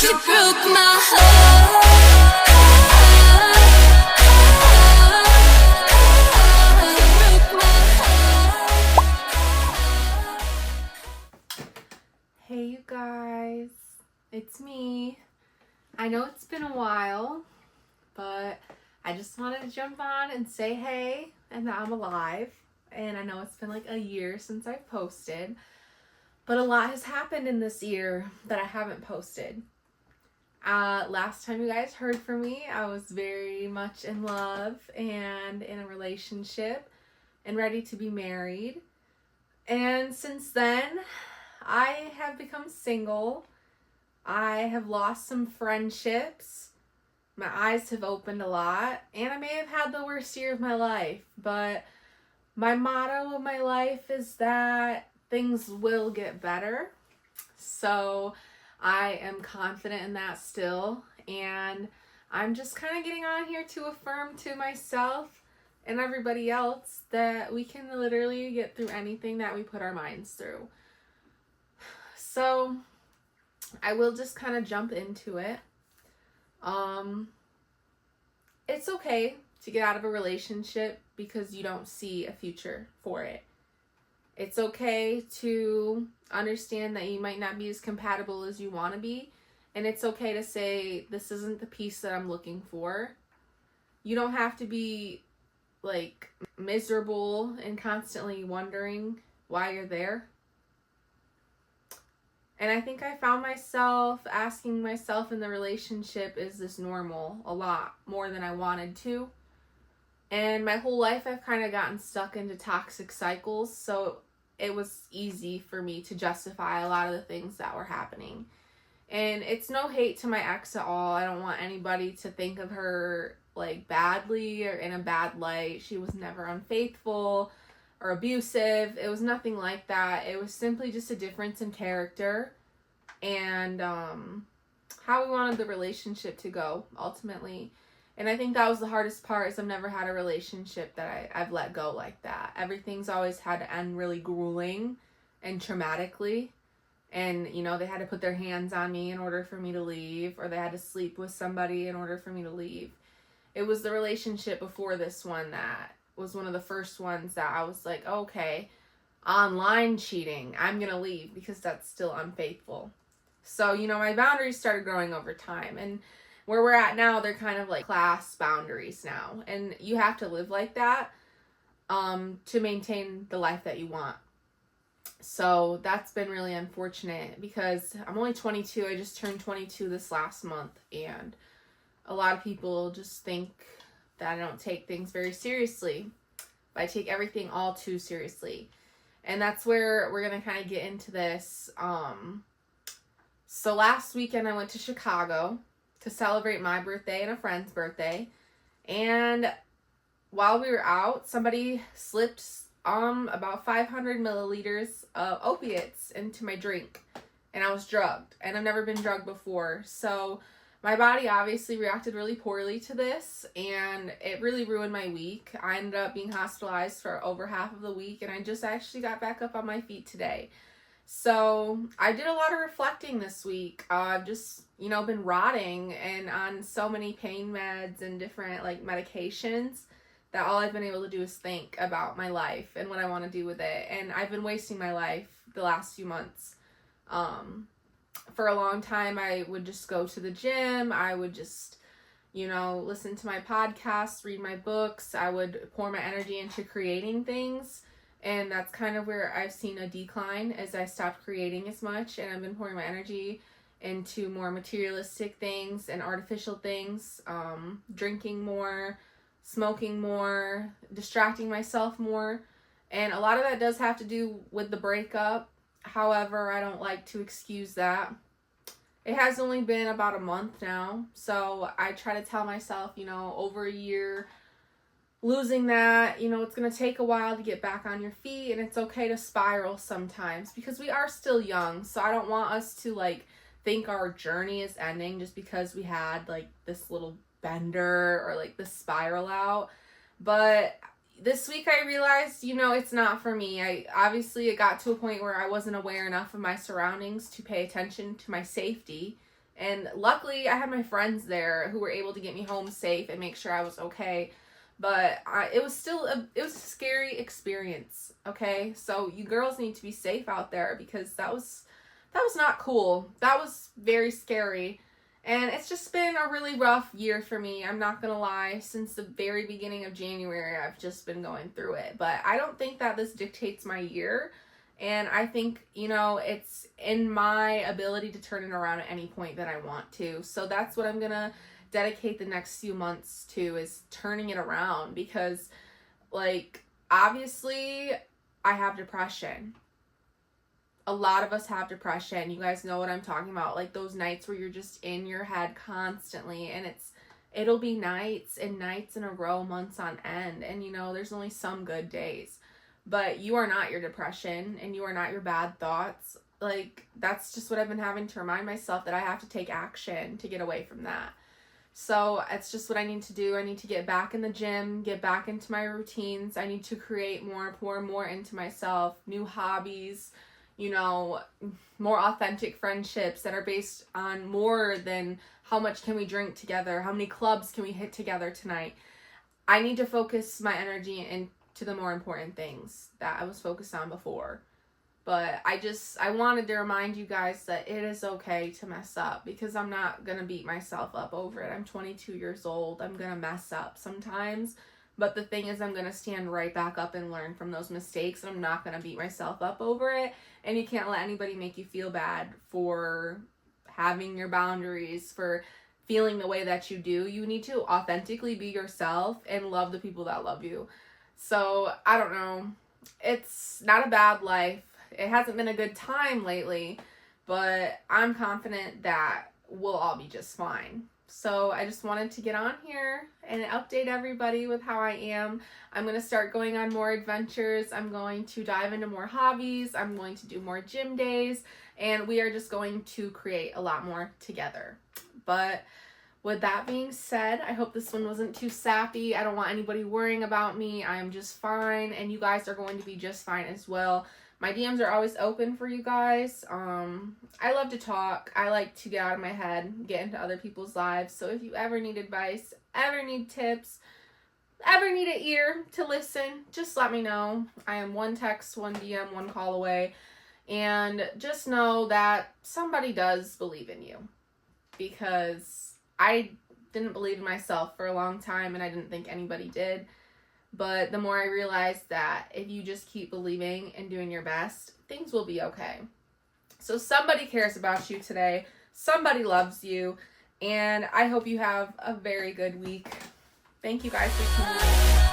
You broke my heart. Hey you guys, it's me. I know it's been a while, but I just wanted to jump on and say hey and that I'm alive. And I know it's been like a year since I've posted, but a lot has happened in this year that I haven't posted. Last time you guys heard from me, I was very much in love and in a relationship and ready to be married. And since then, I have become single. I have lost some friendships. My eyes have opened a lot. And I may have had the worst year of my life. But my motto of my life is that things will get better. So I am confident in that still. And I'm just kind of getting on here to affirm to myself and everybody else that we can literally get through anything that we put our minds through. So I will just kind of jump into it. It's okay to get out of a relationship because you don't see a future for it. It's okay to understand that you might not be as compatible as you want to be. And it's okay to say, this isn't the piece that I'm looking for. You don't have to be like miserable and constantly wondering why you're there. And I think I found myself asking myself in the relationship, is this normal? A lot more than I wanted to. And my whole life I've kind of gotten stuck into toxic cycles. So it was easy for me to justify a lot of the things that were happening. And it's no hate to my ex at all. I don't want anybody to think of her like badly or in a bad light. She was never unfaithful or abusive. It was nothing like that. It was simply just a difference in character and how we wanted the relationship to go ultimately. And I think that was the hardest part, is I've never had a relationship that I've let go like that. Everything's always had to end really grueling and traumatically. And, you know, they had to put their hands on me in order for me to leave, or they had to sleep with somebody in order for me to leave. It was the relationship before this one that was one of the first ones that I was like, okay, online cheating, I'm gonna leave because that's still unfaithful. So, you know, my boundaries started growing over time, and where we're at now, they're kind of like class boundaries now, and you have to live like that to maintain the life that you want. So that's been really unfortunate because I'm only 22. I just turned 22 this last month, and a lot of people just think that I don't take things very seriously. But I take everything all too seriously. And that's where we're going to kind of get into this. So last weekend I went to Chicago to celebrate my birthday and a friend's birthday. And while we were out, somebody slipped about 500 milliliters of opiates into my drink. And I was drugged. And I've never been drugged before. So my body obviously reacted really poorly to this, and it really ruined my week. I ended up being hospitalized for over half of the week, and I just actually got back up on my feet today. So I did a lot of reflecting this week. I've just, you know, been rotting and on so many pain meds and different like medications that all I've been able to do is think about my life and what I want to do with it. And I've been wasting my life the last few months. For a long time, I would just go to the gym. I would just, you know, listen to my podcasts, read my books. I would pour my energy into creating things. And that's kind of where I've seen a decline as I stopped creating as much. And I've been pouring my energy into more materialistic things and artificial things, drinking more, smoking more, distracting myself more. And a lot of that does have to do with the breakup. However, I don't like to excuse that. It has only been about a month now, so I try to tell myself, you know, over a year, losing that, you know, it's going to take a while to get back on your feet, and it's okay to spiral sometimes, because we are still young, so I don't want us to, like, think our journey is ending just because we had, like, this little bender or, like, the spiral out. But this week I realized, you know, it's not for me. It got to a point where I wasn't aware enough of my surroundings to pay attention to my safety And luckily, I had my friends there who were able to get me home safe and make sure I was okay. But it was still it was a scary experience, okay? So you girls need to be safe out there, because that was not cool. That was very scary. And it's just been a really rough year for me. I'm not going to lie. Since the very beginning of January, I've just been going through it. But I don't think that this dictates my year. And I think, you know, it's in my ability to turn it around at any point that I want to. So that's what I'm going to dedicate the next few months to, is turning it around. Because, like, obviously, I have depression. A lot of us have depression. You guys know what I'm talking about. Like those nights where you're just in your head constantly, and it'll be nights and nights in a row, months on end. And you know, there's only some good days. But you are not your depression, and you are not your bad thoughts. Like, that's just what I've been having to remind myself, that I have to take action to get away from that. So it's just what I need to do. I need to get back in the gym, get back into my routines. I need to create more, pour more into myself, new hobbies, you know, more authentic friendships that are based on more than how much can we drink together, how many clubs can we hit together tonight. I need to focus my energy into the more important things that I was focused on before. But I wanted to remind you guys that it is okay to mess up, because I'm not going to beat myself up over it. I'm 22 years old. I'm going to mess up sometimes. But the thing is, I'm going to stand right back up and learn from those mistakes, and I'm not going to beat myself up over it. And you can't let anybody make you feel bad for having your boundaries, for feeling the way that you do. You need to authentically be yourself and love the people that love you. So, I don't know. It's not a bad life. It hasn't been a good time lately, but I'm confident that we'll all be just fine. So I just wanted to get on here and update everybody with how I am. I'm going to start going on more adventures. I'm going to dive into more hobbies. I'm going to do more gym days. And we are just going to create a lot more together. But with that being said, I hope this one wasn't too sappy. I don't want anybody worrying about me. I am just fine. And you guys are going to be just fine as well. My DMs are always open for you guys. I love to talk. I like to get out of my head, get into other people's lives. So if you ever need advice, ever need tips, ever need an ear to listen, just let me know. I am one text, one DM, one call away. And just know that somebody does believe in you. Because I didn't believe in myself for a long time, and I didn't think anybody did. But the more I realized that if you just keep believing and doing your best, things will be okay. So somebody cares about you today. Somebody loves you. And I hope you have a very good week. Thank you guys for tuning in.